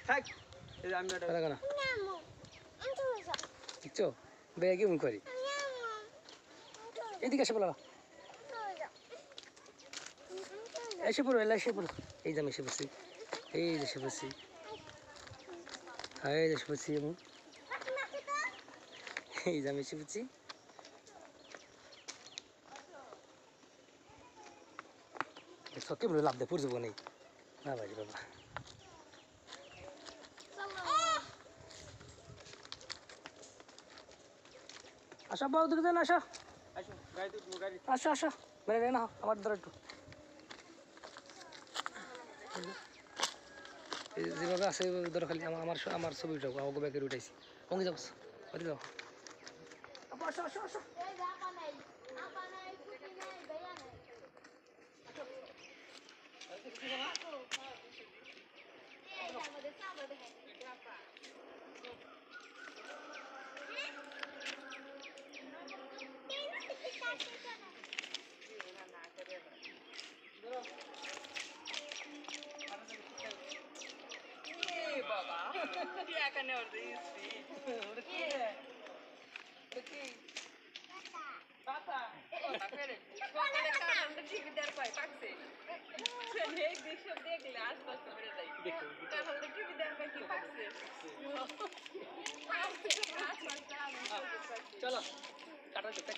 থাক এই যে আমি এটা কথা না দেখছো বেয়া কেমন করি এদিকে এসে বলো এসে পড়ো এসে পড়ো এই যে আমি এসে পড়ছি এই যে এসে পড়ছি এই যে এসে পড়ছি এবং এই যে আমি এসে পড়ছি সত্যি বলে লাভ দে পড়ছে নেই না ভাই বাবা আসো বাবু দিকে যান আসো আসো গাড়ি তো গাড়ি আসো আসো বেড়ে না আমার ধরো একটু যেভাবে আছে ধরো খালি আমার আমার ছবি উঠাবো আমাকে ব্যাগের উঠাইছি কমে যাবো ওদিকে যাও আসো আসো আসো বাবা কি এখানে ওরে Papa, কথা করে সকালে কারণ টিভি দেখার পাই পাকছে এক দিশো দেখলে আশপাশে বেড়ে যাই কারণ টিভি দেখার পাই কি পাকছে চলো কাটা যেতে